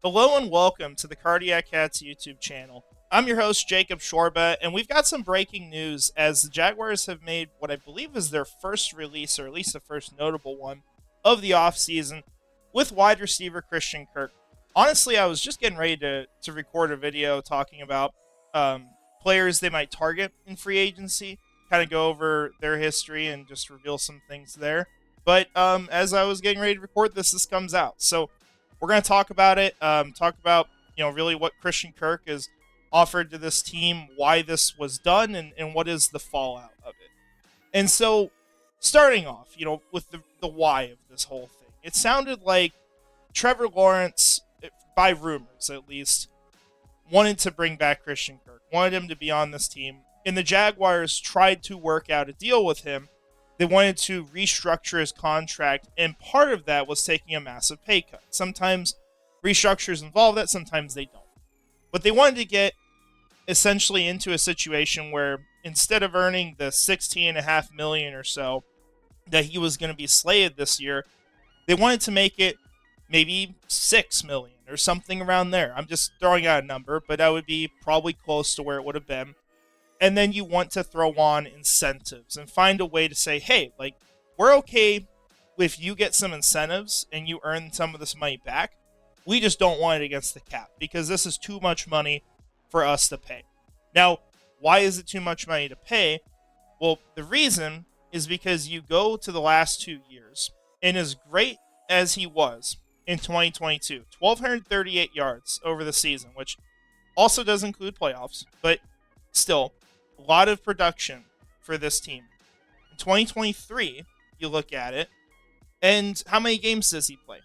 Hello and welcome to the Cardiac Cats YouTube channel. I'm your host, Jacob Shorba, and we've got some breaking news as the Jaguars have made what I believe is their first release, or at least the first notable one, of the offseason with wide receiver Christian Kirk. Honestly, I was just getting ready to record a video talking about players they might target in free agency, kind of go over their history and just reveal some things there. But as I was getting ready to record this comes out. So we're going to talk about it, talk about, really what Christian Kirk has offered to this team, why this was done, and what is the fallout of it. And so, starting off, with the why of this whole thing, it sounded like Trevor Lawrence, by rumors at least, wanted to bring back Christian Kirk, wanted him to be on this team, and the Jaguars tried to work out a deal with him. They wanted to restructure his contract, and part of that was taking a massive pay cut. Sometimes restructures involve that, sometimes they don't. But they wanted to get essentially into a situation where instead of earning the $16.5 million or so that he was going to be slated this year, they wanted to make it maybe $6 million or something around there. I'm just throwing out a number, but that would be probably close to where it would have been. And then you want to throw on incentives and find a way to say, hey, we're okay if you get some incentives and you earn some of this money back. We just don't want it against the cap because this is too much money for us to pay. Now, why is it too much money to pay? Well, the reason is because you go to the last 2 years, and as great as he was in 2022, 1,238 yards over the season, which also does include playoffs, but still, a lot of production for this team. In 2023, you look at it, and how many games does he play?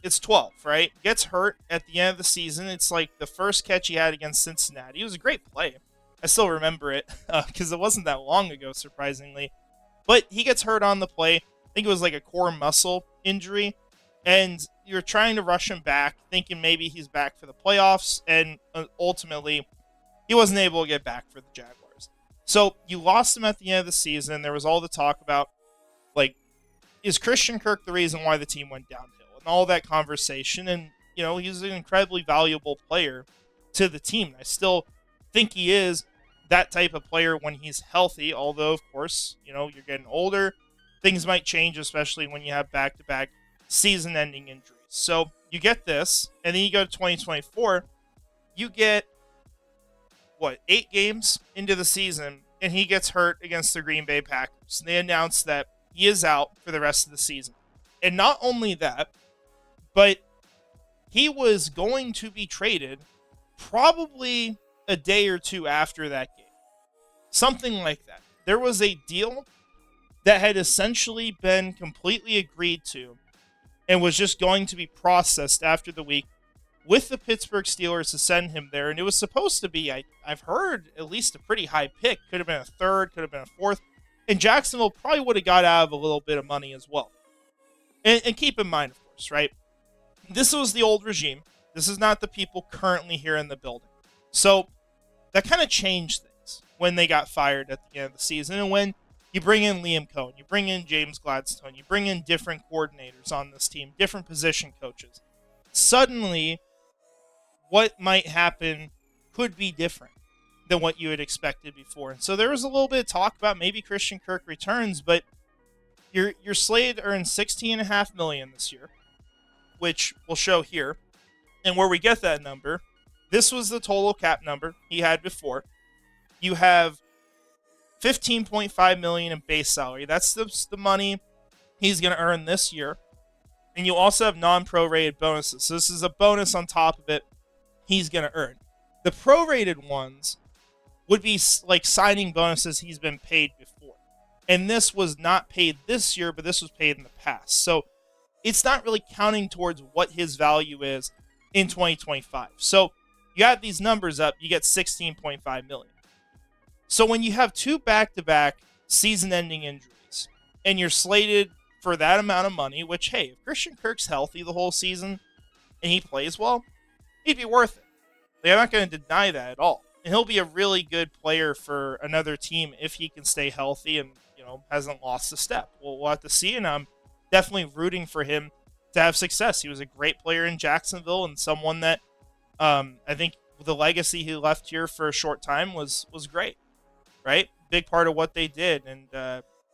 It's 12, right? Gets hurt at the end of the season. It's like the first catch he had against Cincinnati. It was a great play. I still remember it because it wasn't that long ago, surprisingly. But he gets hurt on the play. I think it was like a core muscle injury. And you're trying to rush him back, thinking maybe he's back for the playoffs. And ultimately, he wasn't able to get back for the Jaguars. So you lost him at the end of the season. There was all the talk about, is Christian Kirk the reason why the team went downhill? And all that conversation. And, he's an incredibly valuable player to the team. I still think he is that type of player when he's healthy. Although, of course, you're getting older. Things might change, especially when you have back-to-back season-ending injuries. So you get this, and then you go to 2024. You get 8 games into the season, and he gets hurt against the Green Bay Packers. They announced that he is out for the rest of the season. And not only that, but he was going to be traded probably a day or two after that game. Something like that. There was a deal that had essentially been completely agreed to and was just going to be processed after the week with the Pittsburgh Steelers to send him there. And it was supposed to be, I've heard, at least a pretty high pick. Could have been a third, could have been a fourth. And Jacksonville probably would have got out of a little bit of money as well. And keep in mind, of course, right? This was the old regime. This is not the people currently here in the building. So that kind of changed things when they got fired at the end of the season. And when you bring in Liam Cohen, you bring in James Gladstone, you bring in different coordinators on this team, different position coaches. Suddenly, what might happen could be different than what you had expected before. And so there was a little bit of talk about maybe Christian Kirk returns, but you're slated to earn $16.5 million this year, which we'll show here. And where we get that number, this was the total cap number he had before. You have $15.5 million in base salary. That's the money he's going to earn this year. And you also have non-prorated bonuses. So this is a bonus on top of it he's going to earn. The prorated ones would be like signing bonuses he's been paid before. And this was not paid this year, but this was paid in the past. So it's not really counting towards what his value is in 2025. So you add these numbers up, you get $16.5 million. So when you have 2 back-to-back season-ending injuries, and you're slated for that amount of money, which, hey, if Christian Kirk's healthy the whole season and he plays well, he'd be worth it. I'm not going to deny that at all. And he'll be a really good player for another team if he can stay healthy and, hasn't lost a step. We'll have to see, and I'm definitely rooting for him to have success. He was a great player in Jacksonville and someone that I think the legacy he left here for a short time was great, right? Big part of what they did, and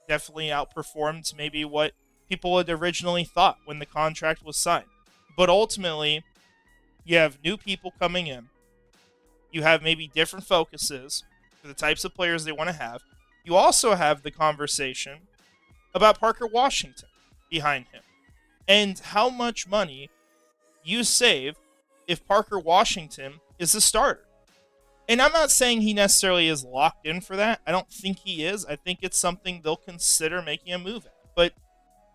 definitely outperformed maybe what people had originally thought when the contract was signed. But ultimately, you have new people coming in. You have maybe different focuses for the types of players they want to have. You also have the conversation about Parker Washington behind him and how much money you save if Parker Washington is a starter. And I'm not saying he necessarily is locked in for that. I don't think he is. I think it's something they'll consider making a move at. But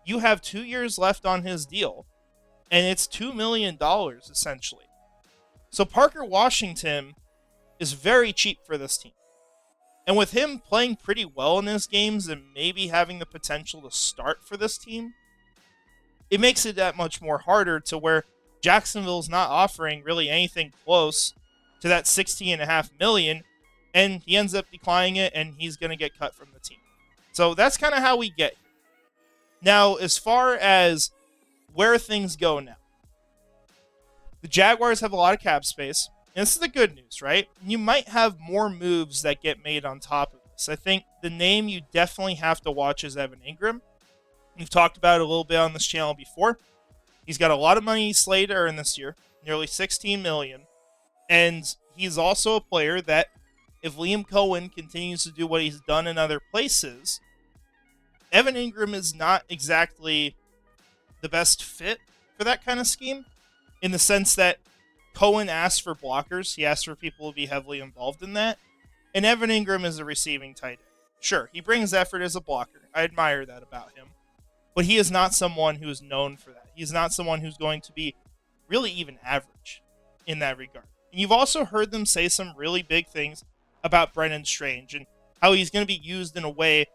you have 2 years left on his deal, and it's $2 million essentially. So Parker Washington is very cheap for this team. And with him playing pretty well in his games and maybe having the potential to start for this team, it makes it that much more harder to where Jacksonville's not offering really anything close to that $16.5 million, and he ends up declining it, and he's going to get cut from the team. So that's kind of how we get here. Now, as far as where things go now, the Jaguars have a lot of cap space. And this is the good news, right? You might have more moves that get made on top of this. I think the name you definitely have to watch is Evan Ingram. We've talked about it a little bit on this channel before. He's got a lot of money slated to earn this year, nearly $16 million. And he's also a player that, if Liam Cohen continues to do what he's done in other places, Evan Ingram is not exactly the best fit for that kind of scheme, in the sense that Cohen asked for blockers. He asked for people to be heavily involved in that. And Evan Ingram is a receiving tight end. Sure, he brings effort as a blocker. I admire that about him. But he is not someone who is known for that. He's not someone who's going to be really even average in that regard. And you've also heard them say some really big things about Brennan Strange and how he's going to be used in a way,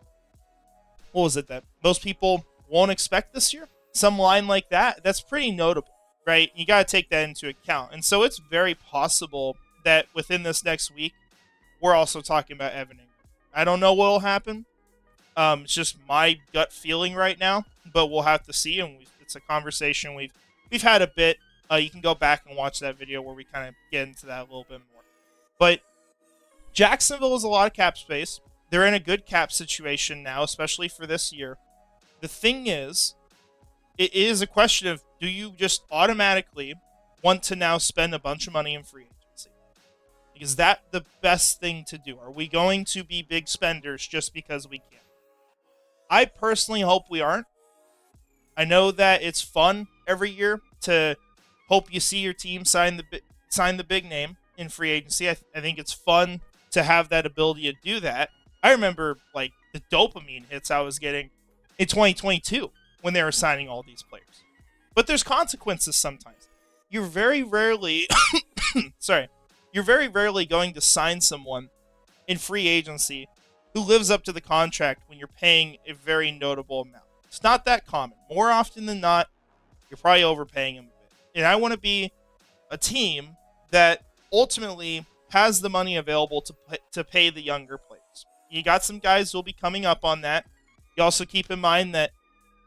what was it, that most people won't expect this year? Some line like that, that's pretty notable, right? You got to take that into account. And so it's very possible that within this next week, we're also talking about Evan Ingram. I don't know what will happen. It's just my gut feeling right now, but we'll have to see. And it's a conversation we've had a bit. You can go back and watch that video where we kind of get into that a little bit more. But Jacksonville has a lot of cap space. They're in a good cap situation now, especially for this year. The thing is, it is a question of, do you just automatically want to now spend a bunch of money in free agency? Is that the best thing to do? Are we going to be big spenders just because we can? I personally hope we aren't. I know that it's fun every year to hope you see your team sign the big name in free agency. I think it's fun to have that ability to do that. I remember like the dopamine hits I was getting in 2022 when they were signing all these players. But there's consequences sometimes. You're very rarely you're very rarely going to sign someone in free agency who lives up to the contract when you're paying a very notable amount. It's not that common. More often than not, you're probably overpaying him a bit. And I want to be a team that ultimately has the money available to pay the younger players. You got some guys who will be coming up on that. You also keep in mind that,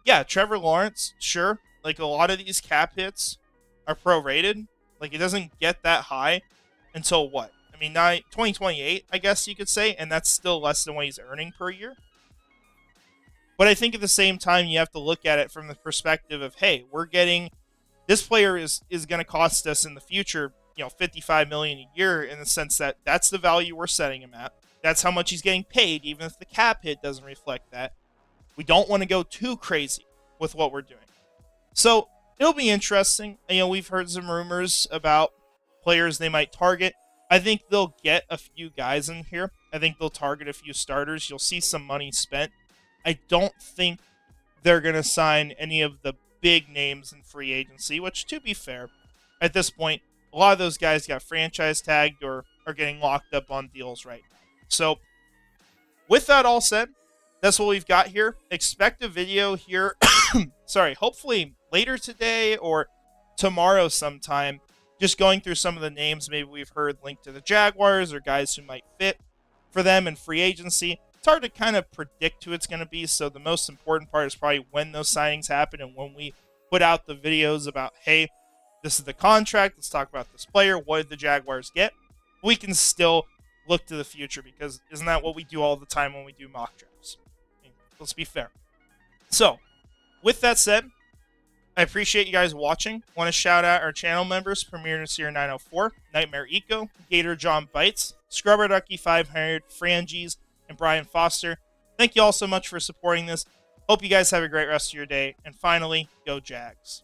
yeah, Trevor Lawrence, sure, like a lot of these cap hits are prorated. Like it doesn't get that high until what? I mean, 2028, I guess you could say, and that's still less than what he's earning per year. But I think at the same time, you have to look at it from the perspective of, hey, we're getting this player is going to cost us in the future, $55 million a year, in the sense that that's the value we're setting him at. That's how much he's getting paid, even if the cap hit doesn't reflect that. We don't want to go too crazy with what we're doing. So it'll be interesting. We've heard some rumors about players they might target. I think they'll get a few guys in here. I think they'll target a few starters. You'll see some money spent. I don't think they're going to sign any of the big names in free agency, which, to be fair, at this point, a lot of those guys got franchise tagged or are getting locked up on deals right now. So with that all said, that's what we've got here. Expect a video here, hopefully later today or tomorrow sometime, just going through some of the names maybe we've heard linked to the Jaguars or guys who might fit for them in free agency. It's hard to kind of predict who it's going to be, so the most important part is probably when those signings happen and when we put out the videos about, hey, this is the contract. Let's talk about this player. What did the Jaguars get? We can still look to the future because isn't that what we do all the time when we do mock drafts? I mean, let's be fair. So, with that said, I appreciate you guys watching. Want to shout out our channel members, Premier Nasir 904, Nightmare Eco, Gator John Bites, Scrubber Ducky 500, Frangies, and Brian Foster. Thank you all so much for supporting this. Hope you guys have a great rest of your day. And finally, go Jags.